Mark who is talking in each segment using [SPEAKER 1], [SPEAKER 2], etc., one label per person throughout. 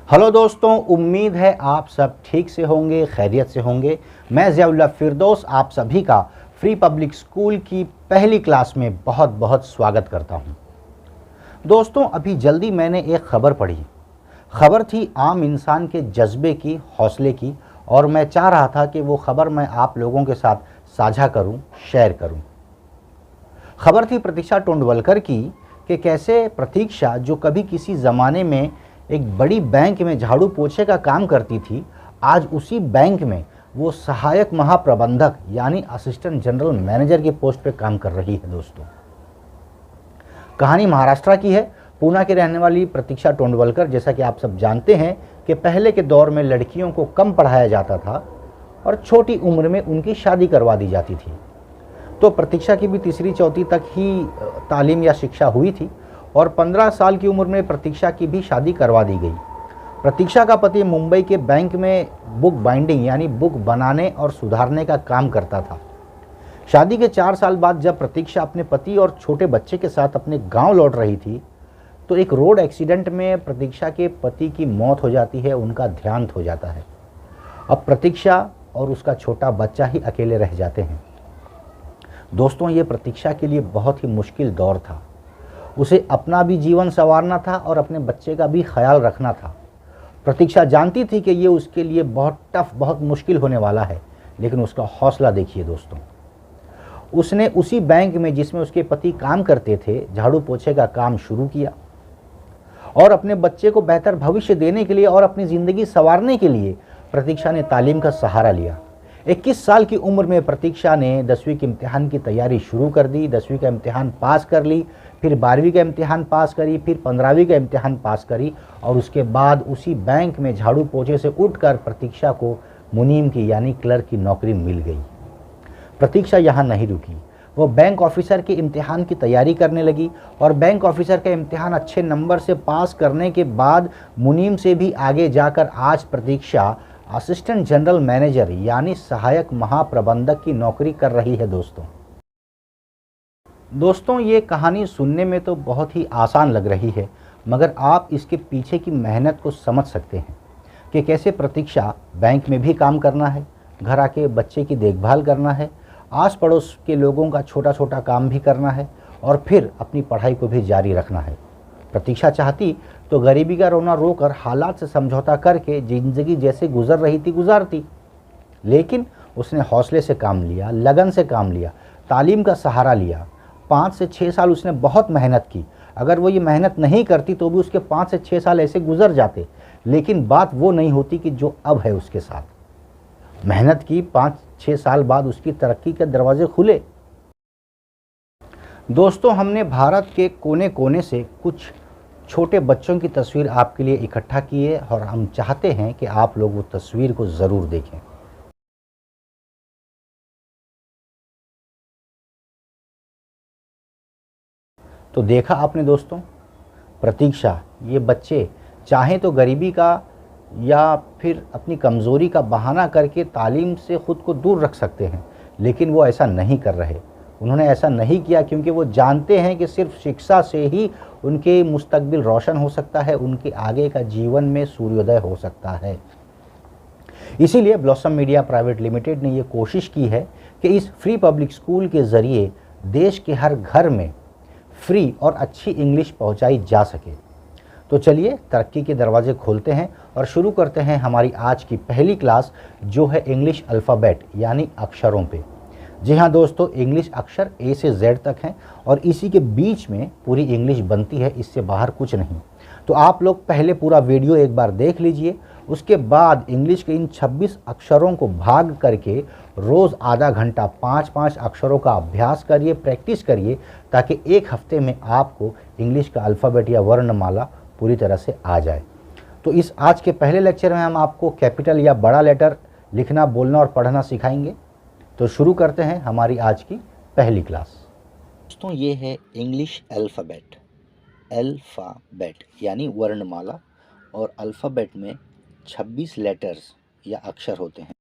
[SPEAKER 1] Hello दोस्तों, उम्मीद है आप सब ठीक से होंगे, खैरियत से होंगे। मैं ज़ियाउल्लाह फिरदौस आप सभी का फ्री पब्लिक स्कूल की पहली क्लास में बहुत बहुत स्वागत करता हूं। दोस्तों, अभी जल्दी मैंने एक ख़बर पढ़ी। ख़बर थी आम इंसान के जज्बे की, हौसले की, और मैं चाह रहा था कि वो ख़बर मैं आप लोगों के साथ साझा करूं, शेयर करूं। ख़बर थी प्रतीक्षा टोंडवलकर की कि कैसे प्रतीक्षा, जो कभी किसी ज़माने में एक बड़ी बैंक में झाड़ू पोछे का काम करती थी, आज उसी बैंक में वो सहायक महाप्रबंधक यानी असिस्टेंट जनरल मैनेजर की पोस्ट पे काम कर रही है। दोस्तों, कहानी महाराष्ट्र की है। पूना की रहने वाली प्रतीक्षा टोंडवलकर, जैसा कि आप सब जानते हैं कि पहले के दौर में लड़कियों को कम पढ़ाया जाता था और छोटी उम्र में उनकी शादी करवा दी जाती थी। तो प्रतीक्षा की भी तीसरी चौथी तक ही तालीम या शिक्षा हुई थी और 15 साल की उम्र में प्रतीक्षा की भी शादी करवा दी गई। प्रतीक्षा का पति मुंबई के बैंक में बुक बाइंडिंग यानी बुक बनाने और सुधारने का काम करता था। शादी के 4 साल बाद जब प्रतीक्षा अपने पति और छोटे बच्चे के साथ अपने गांव लौट रही थी, तो एक रोड एक्सीडेंट में प्रतीक्षा के पति की मौत हो जाती है, उनका देहांत हो जाता है। अब प्रतीक्षा और उसका छोटा बच्चा ही अकेले रह जाते हैं। दोस्तों, ये प्रतीक्षा के लिए बहुत ही मुश्किल दौर था। उसे अपना भी जीवन संवारना था और अपने बच्चे का भी ख्याल रखना था। प्रतीक्षा जानती थी कि ये उसके लिए बहुत टफ, बहुत मुश्किल होने वाला है, लेकिन उसका हौसला देखिए दोस्तों। उसने उसी बैंक में जिसमें उसके पति काम करते थे, झाड़ू पोछे का काम शुरू किया और अपने बच्चे को बेहतर भविष्य देने के लिए और अपनी ज़िंदगी संवारने के लिए प्रतीक्षा ने तालीम का सहारा लिया। 21 साल की उम्र में प्रतीक्षा ने 10वीं के इम्तिहान की तैयारी शुरू कर दी। 10वीं का इम्तिहान पास कर ली, फिर 12वीं का इम्तिहान पास करी, फिर 15वीं का इम्तिहान पास करी और उसके बाद उसी बैंक में झाड़ू पोछे से उठकर प्रतीक्षा को मुनीम की यानी क्लर्क की नौकरी मिल गई। प्रतीक्षा यहाँ नहीं रुकी, वो बैंक ऑफिसर के इम्तिहान की तैयारी करने लगी और बैंक ऑफिसर का इम्तिहान अच्छे नंबर से पास करने के बाद मुनीम से भी आगे जाकर आज प्रतीक्षा असिस्टेंट जनरल मैनेजर यानी सहायक महाप्रबंधक की नौकरी कर रही है। दोस्तों, ये कहानी सुनने में तो बहुत ही आसान लग रही है, मगर आप इसके पीछे की मेहनत को समझ सकते हैं कि कैसे प्रतीक्षा बैंक में भी काम करना है, घर आके बच्चे की देखभाल करना है, आस पड़ोस के लोगों का छोटा छोटा काम भी करना है और फिर अपनी पढ़ाई को भी जारी रखना है। प्रतीक्षा चाहती तो गरीबी का रोना रोकर हालात से समझौता करके ज़िंदगी जैसे गुजर रही थी गुजारती, लेकिन उसने हौसले से काम लिया, लगन से काम लिया, तालीम का सहारा लिया। 5 से 6 साल उसने बहुत मेहनत की। अगर वो ये मेहनत नहीं करती तो भी उसके 5 से 6 साल ऐसे गुजर जाते, लेकिन बात वो नहीं होती कि जो अब है उसके साथ। मेहनत की, 5-6 साल बाद उसकी तरक्की के दरवाजे खुले। दोस्तों, हमने भारत के कोने कोने से कुछ छोटे बच्चों की तस्वीर आपके लिए इकट्ठा की है और हम चाहते हैं कि आप लोग वो तस्वीर को ज़रूर देखें। तो देखा आपने दोस्तों, प्रतीक्षा, ये बच्चे चाहें तो गरीबी का या फिर अपनी कमज़ोरी का बहाना करके तालीम से ख़ुद को दूर रख सकते हैं, लेकिन वो ऐसा नहीं कर रहे। उन्होंने ऐसा नहीं किया क्योंकि वो जानते हैं कि सिर्फ शिक्षा से ही उनके मुस्तकबिल रोशन हो सकता है, उनके आगे का जीवन में सूर्योदय हो सकता है। इसीलिए ब्लॉसम मीडिया प्राइवेट लिमिटेड ने ये कोशिश की है कि इस फ्री पब्लिक स्कूल के ज़रिए देश के हर घर में फ्री और अच्छी इंग्लिश पहुंचाई जा सके। तो चलिए तरक्की के दरवाजे खोलते हैं और शुरू करते हैं हमारी आज की पहली क्लास, जो है इंग्लिश अल्फ़ाबेट यानी अक्षरों पे। जी हाँ दोस्तों, इंग्लिश अक्षर ए से जेड तक हैं और इसी के बीच में पूरी इंग्लिश बनती है, इससे बाहर कुछ नहीं। तो आप लोग पहले पूरा वीडियो एक बार देख लीजिए, उसके बाद इंग्लिश के इन 26 अक्षरों को भाग करके रोज़ आधा घंटा 5-5 अक्षरों का अभ्यास करिए, प्रैक्टिस करिए, ताकि एक हफ्ते में आपको इंग्लिश का अल्फ़ाबेट या वर्णमाला पूरी तरह से आ जाए। तो इस आज के पहले लेक्चर में हम आपको कैपिटल या बड़ा लेटर लिखना, बोलना और पढ़ना सिखाएंगे। तो शुरू करते हैं हमारी आज की पहली क्लास। दोस्तों, ये है इंग्लिश अल्फ़ाबेट। अल्फ़ाबेट यानी वर्णमाला, और अल्फ़ाबेट में 26 लेटर्स या अक्षर होते हैं।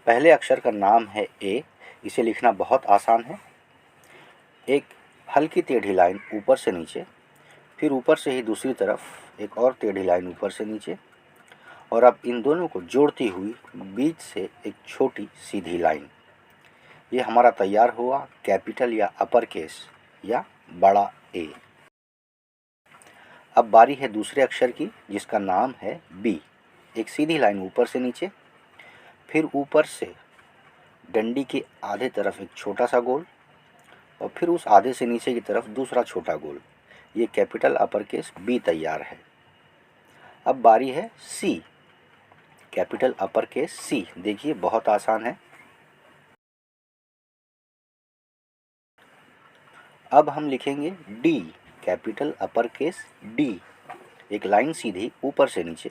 [SPEAKER 1] पहले अक्षर का नाम है ए। इसे लिखना बहुत आसान है। एक हल्की टेढ़ी लाइन ऊपर से नीचे, फिर ऊपर से ही दूसरी तरफ एक और टेढ़ी लाइन ऊपर से नीचे, और अब इन दोनों को जोड़ती हुई बीच से एक छोटी सीधी लाइन। ये हमारा तैयार हुआ कैपिटल या अपर केस या बड़ा ए। अब बारी है दूसरे अक्षर की, जिसका नाम है बी। एक सीधी लाइन ऊपर से नीचे, फिर ऊपर से डंडी के आधे तरफ एक छोटा सा गोल, और फिर उस आधे से नीचे की तरफ दूसरा छोटा गोल। ये कैपिटल अपर केस बी तैयार है। अब बारी है सी, कैपिटल अपर केस सी। देखिए बहुत आसान है। अब हम लिखेंगे D, capital upper case D. एक लाइन सीधी ऊपर से नीचे,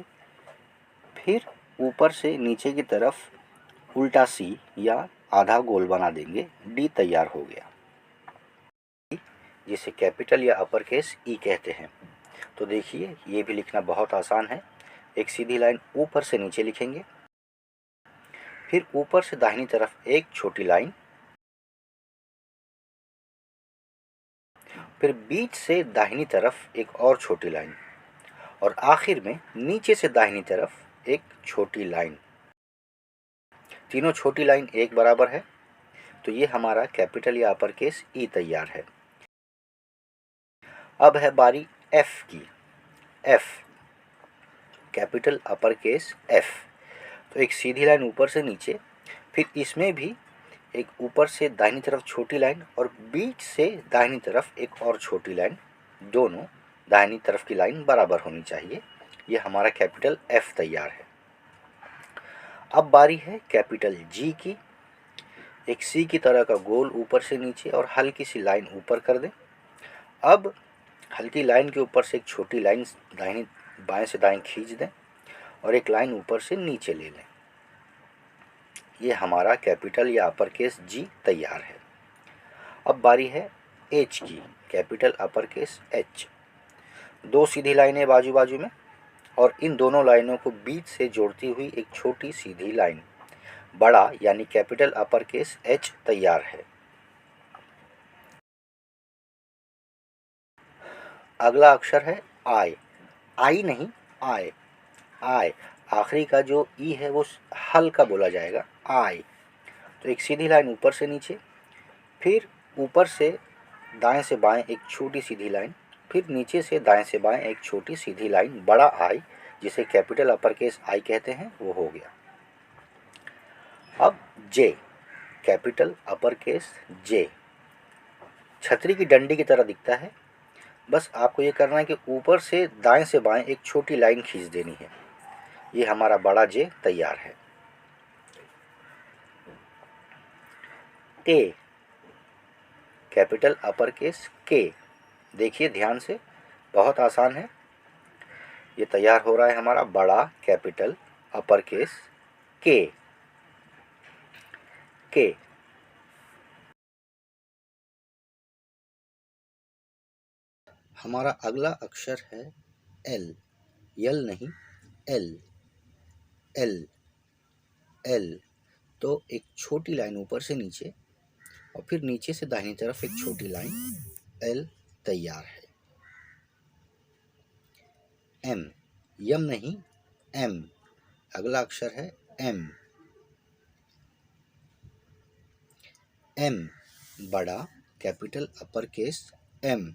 [SPEAKER 1] फिर ऊपर से नीचे की तरफ उल्टा सी या आधा गोल बना देंगे। डी तैयार हो गया, जिसे कैपिटल या अपर केस ई कहते हैं। तो देखिए ये भी लिखना बहुत आसान है। एक सीधी लाइन ऊपर से नीचे लिखेंगे, फिर ऊपर से दाहिनी तरफ एक छोटी लाइन, फिर बीच से दाहिनी तरफ एक और छोटी लाइन, और आखिर में नीचे से दाहिनी तरफ एक छोटी लाइन। तीनों छोटी लाइन एक बराबर है, तो ये हमारा कैपिटल या अपर केस ई तैयार है। अब है बारी एफ की। F, capital upper case F. तो एक सीधी लाइन ऊपर से नीचे, फिर इसमें भी एक ऊपर से दाहिनी तरफ छोटी लाइन और बीच से दाहिनी तरफ एक और छोटी लाइन। दोनों दाहिनी तरफ की लाइन बराबर होनी चाहिए। ये हमारा कैपिटल एफ तैयार है। अब बारी है कैपिटल जी की। एक सी की तरह का गोल ऊपर से नीचे और हल्की सी लाइन ऊपर कर दें। अब हल्की लाइन के ऊपर से एक छोटी लाइन दाहिनी बाएं से दाएं खींच दें और एक लाइन ऊपर से नीचे ले लें। ये हमारा कैपिटल या अपर केस जी तैयार है। अब बारी है एच की, कैपिटल अपर केस एच। दो सीधी लाइनें बाजू बाजू में, और इन दोनों लाइनों को बीच से जोड़ती हुई एक छोटी सीधी लाइन। बड़ा यानी कैपिटल अपर केस एच तैयार है। अगला अक्षर है आई। आई नहीं, आय। आय, आखिरी का जो ई है वो हल्का बोला जाएगा, आय। तो एक सीधी लाइन ऊपर से नीचे, फिर ऊपर से दाएं से बाएं एक छोटी सीधी लाइन, फिर नीचे से दाएं से बाएं एक छोटी सीधी लाइन। बड़ा आई, जिसे कैपिटल अपर केस आई कहते हैं, वो हो गया। अब जे, कैपिटल अपर केस जे। छतरी की डंडी की तरह दिखता है। बस आपको ये करना है कि ऊपर से दाएं से बाएं एक छोटी लाइन खींच देनी है। ये हमारा बड़ा जे तैयार है। के, कैपिटल अपर केस के। देखिए ध्यान से, बहुत आसान है। ये तैयार हो रहा है हमारा बड़ा कैपिटल अपर केस के। के। हमारा अगला अक्षर है एल। यल नहीं, एल। L, L. तो एक छोटी लाइन ऊपर से नीचे और फिर नीचे से दाहिनी तरफ एक छोटी लाइन। एल तैयार है। एम, यम नहीं, एम। अगला अक्षर है एम। एम, बड़ा कैपिटल अपर केस एम।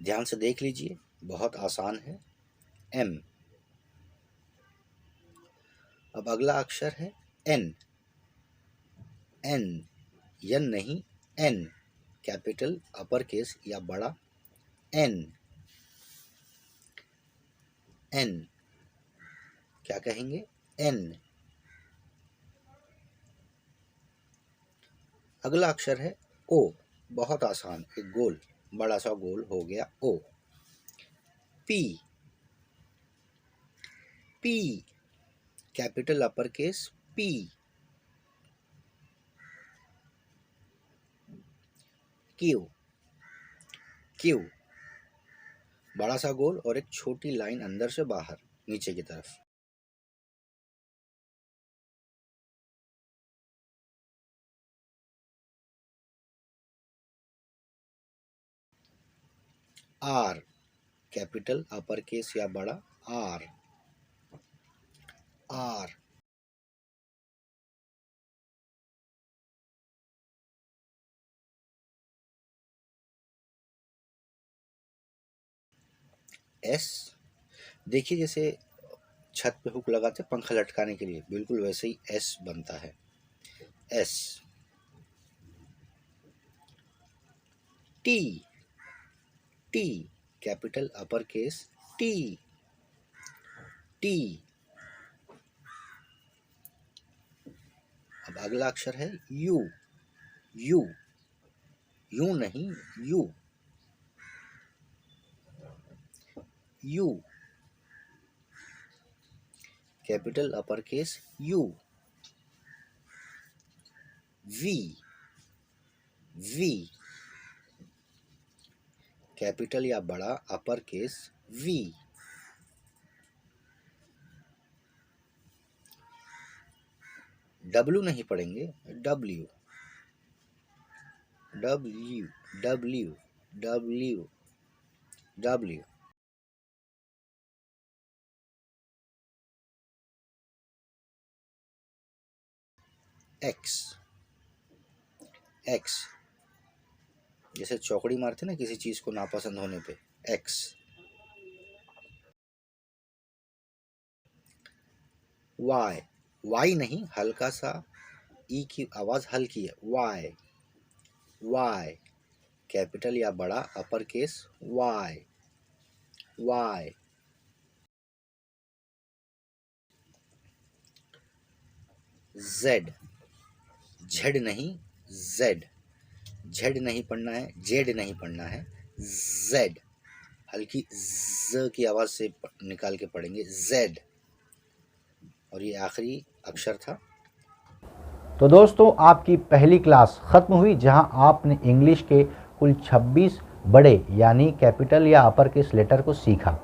[SPEAKER 1] ध्यान से देख लीजिए, बहुत आसान है। एम। अब अगला अक्षर है एन। एन, यन नहीं, एन। कैपिटल अपर केस या बड़ा एन। एन, क्या कहेंगे, एन। अगला अक्षर है ओ। बहुत आसान, एक गोल, बड़ा सा गोल हो गया O. P. P, capital upper case P. Q. Q, बड़ा सा गोल और एक छोटी लाइन अंदर से बाहर नीचे की तरफ। आर, कैपिटल अपर केस या बड़ा आर, आर। एस, देखिए जैसे छत पे हुक लगाते पंखा लटकाने के लिए, बिल्कुल वैसे ही एस बनता है, S. T, T capital upper case T, T. अब अगला अक्षर है यू, यू, यू नहीं U, U capital upper case U. V, V capital या बड़ा अपर केस वी। डब्ल्यू नहीं पढ़ेंगे, W, W, W, W, W. X, X जैसे चौकड़ी मारते ना किसी चीज को नापसंद होने पे, एक्स। वाई, वाई नहीं, हल्का सा ई की आवाज हल्की है, वाई, वाई कैपिटल या बड़ा upper case Y, Y. Z, Z नहीं जेड, झेड नहीं पढ़ना है, जेड नहीं पढ़ना है, जेड हल्की ज की आवाज से निकाल के पढ़ेंगे, जेड। और ये आखिरी अक्षर था। तो दोस्तों आपकी पहली क्लास ख़त्म हुई जहां आपने इंग्लिश के कुल 26 बड़े यानी कैपिटल या अपर केस लेटर को सीखा।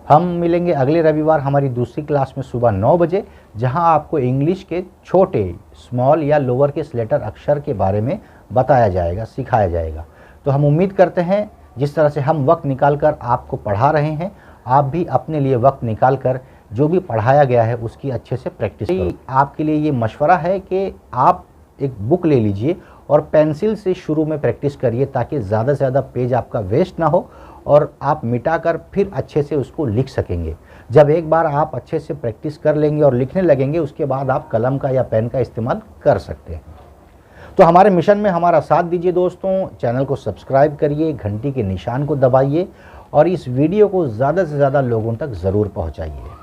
[SPEAKER 1] हम मिलेंगे अगले रविवार हमारी दूसरी क्लास में सुबह 9 बजे, जहां आपको इंग्लिश के छोटे स्मॉल या लोअर केस लेटर अक्षर के बारे में बताया जाएगा, सिखाया जाएगा। तो हम उम्मीद करते हैं जिस तरह से हम वक्त निकाल कर आपको पढ़ा रहे हैं, आप भी अपने लिए वक्त निकाल कर जो भी पढ़ाया गया है उसकी अच्छे से प्रैक्टिस करो। आपके लिए ये मशवरा है कि आप एक बुक ले लीजिए और पेंसिल से शुरू में प्रैक्टिस करिए, ताकि ज़्यादा से ज़्यादा पेज आपका वेस्ट ना हो और आप मिटाकर फिर अच्छे से उसको लिख सकेंगे। जब एक बार आप अच्छे से प्रैक्टिस कर लेंगे और लिखने लगेंगे, उसके बाद आप कलम का या पेन का इस्तेमाल कर सकते हैं। तो हमारे मिशन में हमारा साथ दीजिए दोस्तों, चैनल को सब्सक्राइब करिए, घंटी के निशान को दबाइए और इस वीडियो को ज़्यादा से ज़्यादा लोगों तक ज़रूर पहुँचाइए।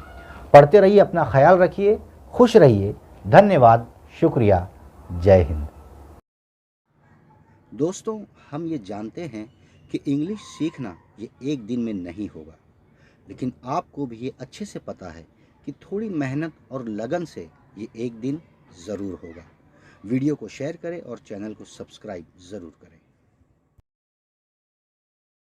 [SPEAKER 1] पढ़ते रहिए, अपना ख्याल रखिए, खुश रहिए। धन्यवाद, शुक्रिया, जय हिंद। दोस्तों हम ये जानते हैं कि इंग्लिश सीखना ये एक दिन में नहीं होगा, लेकिन आपको भी ये अच्छे से पता है कि थोड़ी मेहनत और लगन से ये एक दिन ज़रूर होगा। वीडियो को शेयर करें और चैनल को सब्सक्राइब ज़रूर करें।